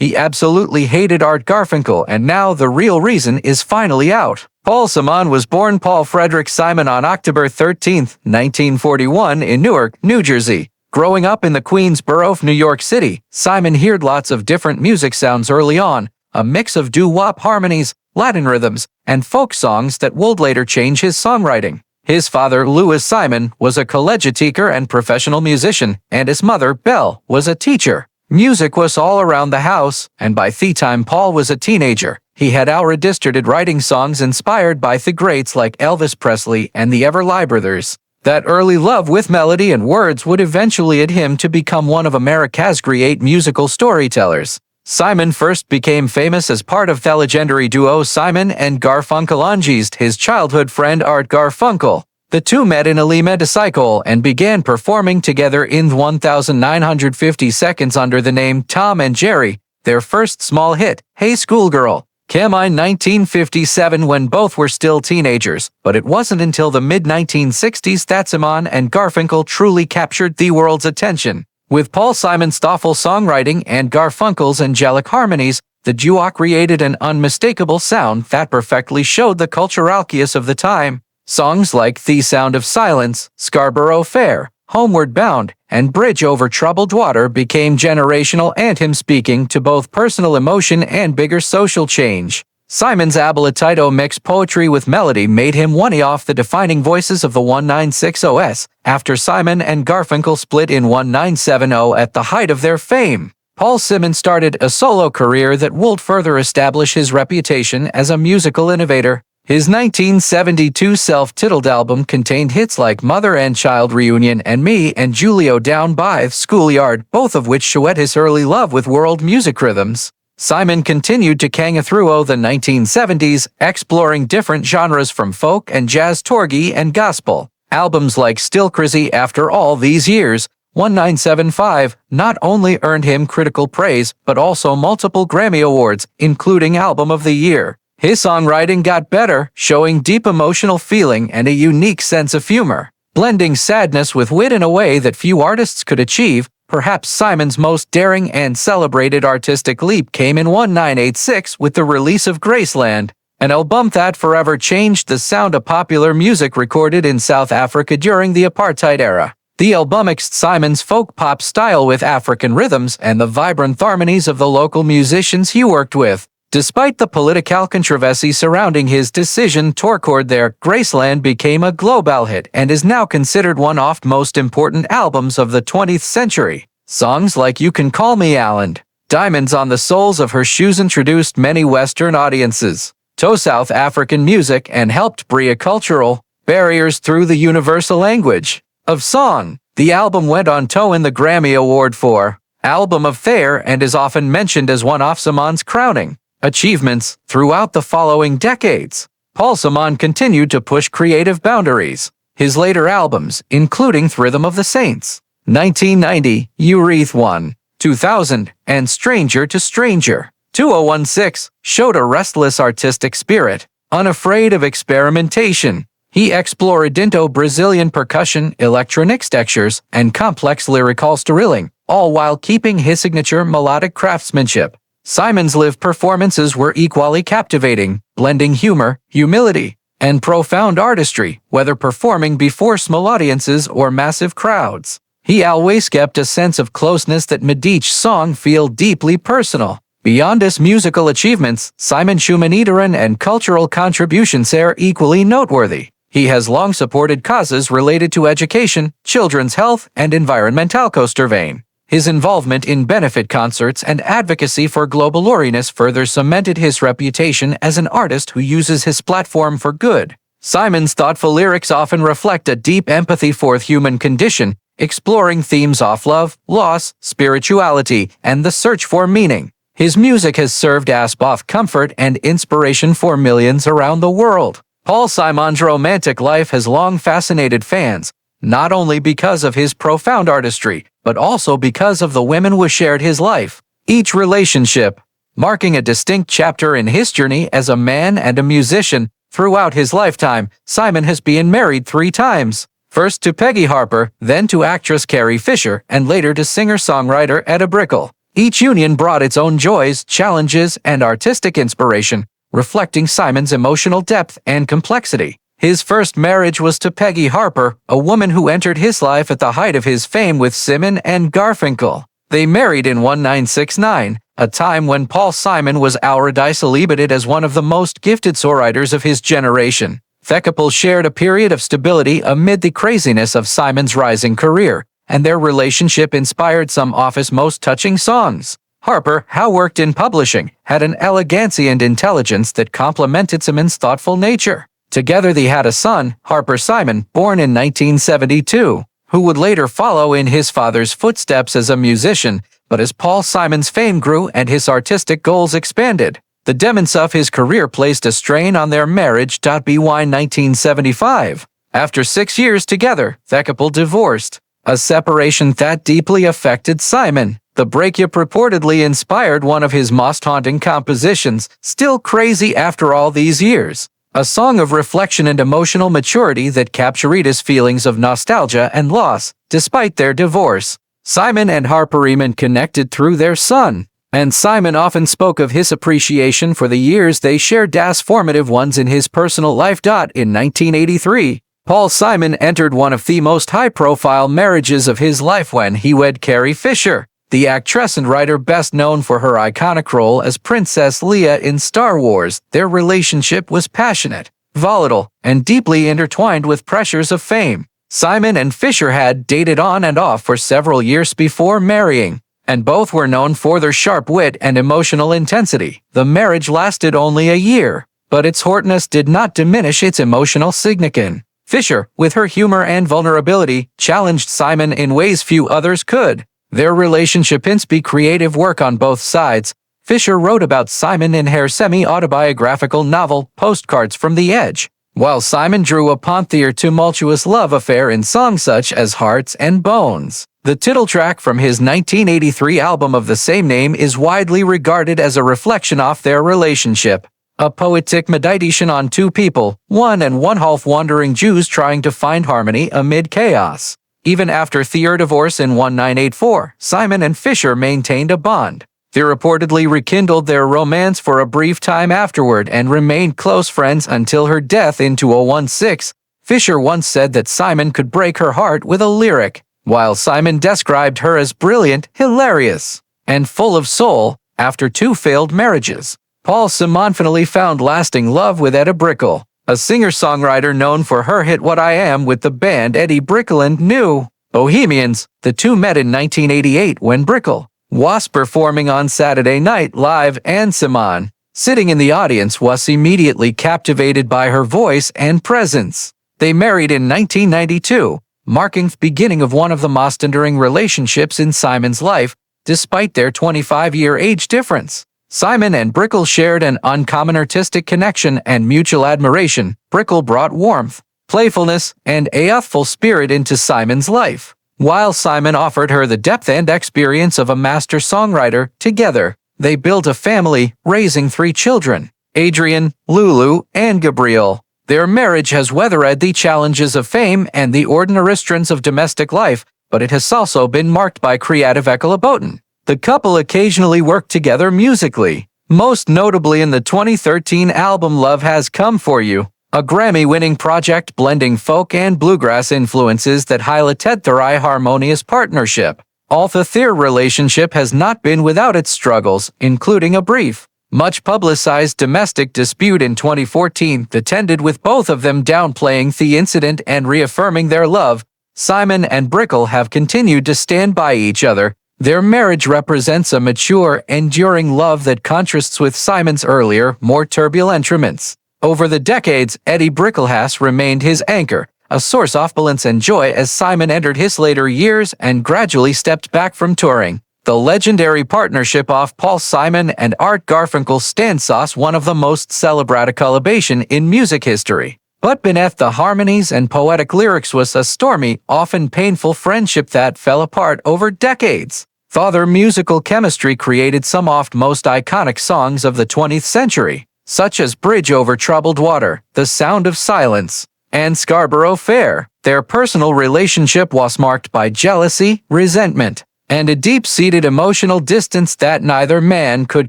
He absolutely hated Art Garfunkel, and now the real reason is finally out. Paul Simon was born Paul Frederick Simon on October 13, 1941 in Newark, New Jersey. Growing up in the Queens borough of New York City, Simon heard lots of different music sounds early on, a mix of doo-wop harmonies, Latin rhythms, and folk songs that would later change his songwriting. His father, Louis Simon, was a collegiateacher and professional musician, and his mother, Belle, was a teacher. Music was all around the house, and by the time Paul was a teenager, he had already started writing songs inspired by the greats like Elvis Presley and the Everly Brothers. That early love with melody and words would eventually lead him to become one of America's great musical storytellers. Simon first became famous as part of the legendary duo Simon and Garfunkel alongside his childhood friend Art Garfunkel. The two met in a motorcycle and began performing together in 1950 seconds under the name Tom and Jerry. Their first small hit, Hey Schoolgirl, came in 1957 when both were still teenagers, but it wasn't until the mid-1960s that Simon and Garfunkel truly captured the world's attention. With Paul Simon's thoughtful songwriting and Garfunkel's angelic harmonies, the duo created an unmistakable sound that perfectly showed the cultural chaos of the time. Songs like The Sound of Silence, Scarborough Fair, Homeward Bound, and Bridge Over Troubled Water became generational anthems speaking to both personal emotion and bigger social change. Simon's ability mixed poetry with melody made him one of the defining voices of the 1960s, after Simon and Garfunkel split in 1970 at the height of their fame. Paul Simon started a solo career that would further establish his reputation as a musical innovator. His 1972 self-titled album contained hits like Mother and Child Reunion and Me and Julio Down by the Schoolyard, both of which showed his early love with world music rhythms. Simon continued to hang through the 1970s, exploring different genres from folk and jazz to reggae and gospel. Albums like Still Crazy After All These Years, 1975, not only earned him critical praise, but also multiple Grammy Awards, including Album of the Year. His songwriting got better, showing deep emotional feeling and a unique sense of humor. Blending sadness with wit in a way that few artists could achieve, perhaps Simon's most daring and celebrated artistic leap came in 1986 with the release of Graceland, an album that forever changed the sound of popular music recorded in South Africa during the apartheid era. The album mixed Simon's folk pop style with African rhythms and the vibrant harmonies of the local musicians he worked with. Despite the political controversy surrounding his decision to record there, Graceland became a global hit and is now considered one of the most important albums of the 20th century. Songs like You Can Call Me Alan, Diamonds on the Soles of Her Shoes introduced many Western audiences to South African music and helped break cultural barriers through the universal language of song. The album went on to win the Grammy Award for Album of the Year and is often mentioned as one of Simon's crowning achievements throughout the following decades. Paul Simon continued to push creative boundaries. His later albums, including Rhythm of the Saints, 1990, Ureth 1, 2000, and Stranger to Stranger, 2016, showed a restless artistic spirit, unafraid of experimentation. He explored into Brazilian percussion, electronic textures, and complex lyrical storytelling, all while keeping his signature melodic craftsmanship. Simon's live performances were equally captivating, blending humor, humility, and profound artistry, whether performing before small audiences or massive crowds. He always kept a sense of closeness that made each song feel deeply personal. Beyond his musical achievements, Simon's humanitarian and cultural contributions are equally noteworthy. He has long supported causes related to education, children's health, and environmental conservation. His involvement in benefit concerts and advocacy for global awareness further cemented his reputation as an artist who uses his platform for good. Simon's thoughtful lyrics often reflect a deep empathy for the human condition, exploring themes of love, loss, spirituality, and the search for meaning. His music has served as both comfort and inspiration for millions around the world. Paul Simon's romantic life has long fascinated fans, not only because of his profound artistry, but also because of the women who shared his life. Each relationship, marking a distinct chapter in his journey as a man and a musician. Throughout his lifetime, Simon has been married 3 times. First to Peggy Harper, then to actress Carrie Fisher, and later to singer-songwriter Etta Brickell. Each union brought its own joys, challenges, and artistic inspiration, reflecting Simon's emotional depth and complexity. His first marriage was to Peggy Harper, a woman who entered his life at the height of his fame with Simon and Garfunkel. They married in 1969, a time when Paul Simon was already celebrated as one of the most gifted songwriters of his generation. The couple shared a period of stability amid the craziness of Simon's rising career, and their relationship inspired some of his most touching songs. Harper, who worked in publishing, had an elegancy and intelligence that complemented Simon's thoughtful nature. Together they had a son, Harper Simon, born in 1972, who would later follow in his father's footsteps as a musician, but as Paul Simon's fame grew and his artistic goals expanded, the demands of his career placed a strain on their marriage. By 1975, after 6 years together, the couple divorced, a separation that deeply affected Simon. The breakup reportedly inspired one of his most haunting compositions, Still Crazy After All These Years, a song of reflection and emotional maturity that captured his feelings of nostalgia and loss. Despite their divorce, Simon and Harper remained connected through their son, and Simon often spoke of his appreciation for the years they shared as formative ones in his personal life. In 1983, Paul Simon entered one of the most high-profile marriages of his life when he wed Carrie Fisher, the actress and writer best known for her iconic role as Princess Leia in Star Wars. Their relationship was passionate, volatile, and deeply intertwined with pressures of fame. Simon and Fisher had dated on and off for several years before marrying, and both were known for their sharp wit and emotional intensity. The marriage lasted only a year, but its hotness did not diminish its emotional significance. Fisher, with her humor and vulnerability, challenged Simon in ways few others could. Their relationship inspired creative work on both sides. Fisher wrote about Simon in her semi-autobiographical novel, Postcards from the Edge, while Simon drew upon their tumultuous love affair in songs such as Hearts and Bones. The title track from his 1983 album of the same name is widely regarded as a reflection of their relationship, a poetic meditation on two people, one and one half wandering Jews trying to find harmony amid chaos. Even after their divorce in 1984, Simon and Fisher maintained a bond. They reportedly rekindled their romance for a brief time afterward and remained close friends until her death in 2016. Fisher once said that Simon could break her heart with a lyric, while Simon described her as brilliant, hilarious, and full of soul. After 2 failed marriages, Paul Simon finally found lasting love with Eddie Brickell, a singer-songwriter known for her hit What I Am with the band Eddie Brickell and New Bohemians. The two met in 1988 when Brickell was performing on Saturday Night Live, and Simon, sitting in the audience, was immediately captivated by her voice and presence. They married in 1992, marking the beginning of one of the most enduring relationships in Simon's life, despite their 25-year age difference. Simon and Brickell shared an uncommon artistic connection and mutual admiration. Brickell brought warmth, playfulness, and a youthful spirit into Simon's life, while Simon offered her the depth and experience of a master songwriter. Together, they built a family, raising 3 children, Adrian, Lulu, and Gabriel. Their marriage has weathered the challenges of fame and the ordinary strains of domestic life, but it has also been marked by creative collaboration. The couple occasionally worked together musically, most notably in the 2013 album Love Has Come For You, a Grammy-winning project blending folk and bluegrass influences that highlighted their harmonious partnership. Although their relationship has not been without its struggles, including a brief, much-publicized domestic dispute in 2014 that ended with both of them downplaying the incident and reaffirming their love, Simon and Brickell have continued to stand by each other. Their marriage represents a mature, enduring love that contrasts with Simon's earlier, more turbulent romance. Over the decades, Eddie Brickell has remained his anchor, a source of balance and joy as Simon entered his later years and gradually stepped back from touring. The legendary partnership of Paul Simon and Art Garfunkel stands as one of the most celebrated collaborations in music history. But beneath the harmonies and poetic lyrics was a stormy, often painful friendship that fell apart over decades. Their musical chemistry created some of the most iconic songs of the 20th century, such as Bridge Over Troubled Water, The Sound of Silence, and Scarborough Fair. Their personal relationship was marked by jealousy, resentment, and a deep-seated emotional distance that neither man could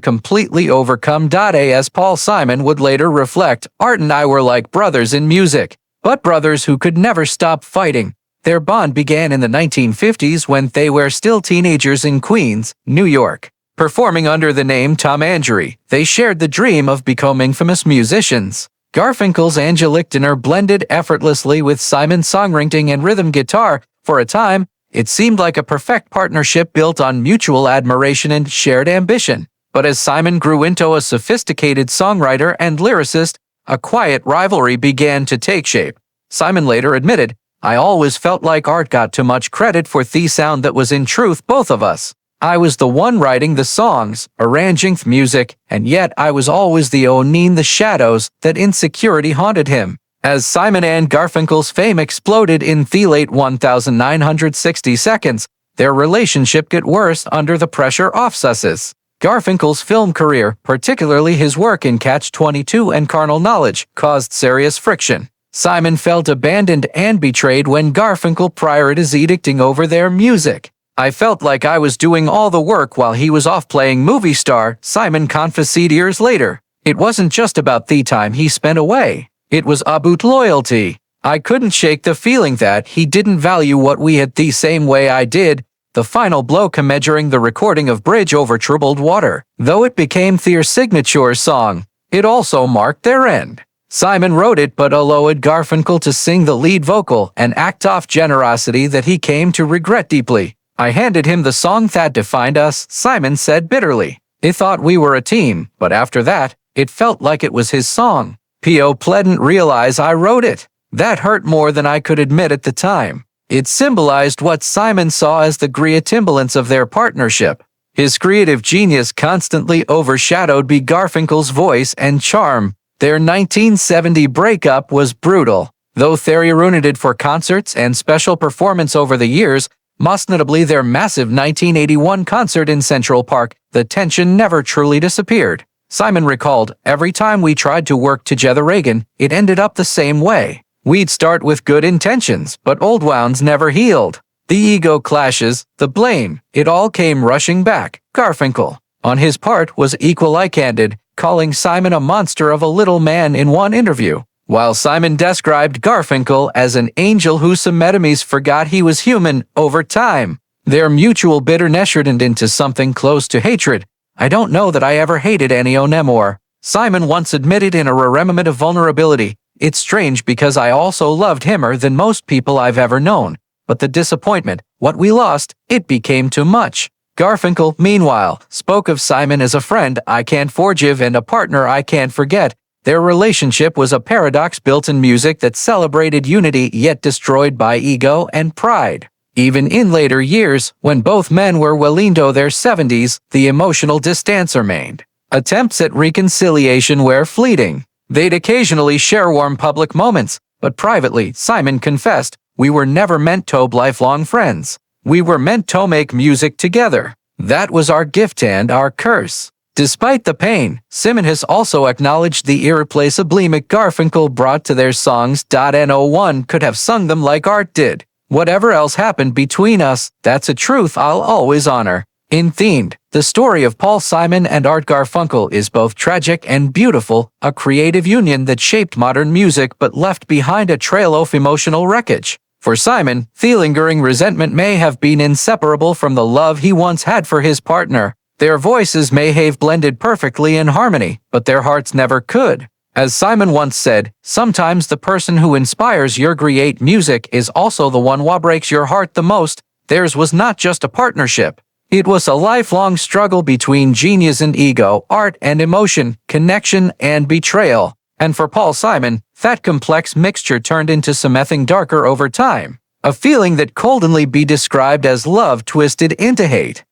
completely overcome. As Paul Simon would later reflect, Art and I were like brothers in music, but brothers who could never stop fighting. Their bond began in the 1950s when they were still teenagers in Queens, New York. Performing under the name Tom Andrew, they shared the dream of becoming famous musicians. Garfunkel's angelic tenor blended effortlessly with Simon's songwriting and rhythm guitar. For a time, it seemed like a perfect partnership built on mutual admiration and shared ambition. But as Simon grew into a sophisticated songwriter and lyricist, a quiet rivalry began to take shape. Simon later admitted, "I always felt like Art got too much credit for the sound that was in truth both of us. I was the one writing the songs, arranging the music, and yet I was always the one in the shadows." That insecurity haunted him. As Simon and Garfunkel's fame exploded in the late 1960 seconds, their relationship got worse under the pressure of success. Garfunkel's film career, particularly his work in Catch-22 and Carnal Knowledge, caused serious friction. Simon felt abandoned and betrayed when Garfunkel prioritized dictating over their music. "I felt like I was doing all the work while he was off playing movie star," Simon confessed years later. "It wasn't just about the time he spent away. It was about loyalty. I couldn't shake the feeling that he didn't value what we had the same way I did." The final blow came during the recording of Bridge Over Troubled Water. Though it became their signature song, it also marked their end. Simon wrote it but allowed Garfunkel to sing the lead vocal, an act of generosity that he came to regret deeply. "I handed him the song that defined us," Simon said bitterly. "He thought we were a team, but after that, it felt like it was his song. P.O. didn't realize I wrote it. That hurt more than I could admit at the time." It symbolized what Simon saw as the resemblance of their partnership. His creative genius constantly overshadowed Garfunkel's voice and charm. Their 1970 breakup was brutal, though they ruined for concerts and special performance over the years, most notably their massive 1981 concert in Central Park. The tension never truly disappeared. Simon recalled, "Every time we tried to work together again, it ended up the same way. We'd start with good intentions, but old wounds never healed. The ego clashes, the blame, it all came rushing back." Garfunkel, on his part, was equally candid, calling Simon a monster of a little man in one interview. While Simon described Garfunkel as an angel who some enemies forgot he was human, over time, their mutual bitterness turned into something close to hatred. "I don't know that I ever hated anyone anymore," Simon once admitted in a remnant of vulnerability. "It's strange because I also loved him more than most people I've ever known. But the disappointment, what we lost, it became too much." Garfunkel, meanwhile, spoke of Simon as a friend I can't forgive and a partner I can't forget. Their relationship was a paradox built in music that celebrated unity yet destroyed by ego and pride. Even in later years, when both men were well into their 70s, the emotional distance remained. Attempts at reconciliation were fleeting. They'd occasionally share warm public moments, but privately, Simon confessed, "We were never meant to be lifelong friends. We were meant to make music together. That was our gift and our curse." Despite the pain, Simon has also acknowledged the irreplaceability Garfunkel brought to their songs. No one could have sung them like Art did. "Whatever else happened between us, that's a truth I'll always honor." In themed, the story of Paul Simon and Art Garfunkel is both tragic and beautiful, a creative union that shaped modern music but left behind a trail of emotional wreckage. For Simon, the lingering resentment may have been inseparable from the love he once had for his partner. Their voices may have blended perfectly in harmony, but their hearts never could. As Simon once said, "Sometimes the person who inspires your great music is also the one who breaks your heart the most." Theirs was not just a partnership. It was a lifelong struggle between genius and ego, art and emotion, connection and betrayal. And for Paul Simon, that complex mixture turned into something darker over time. A feeling that could only be described as love twisted into hate.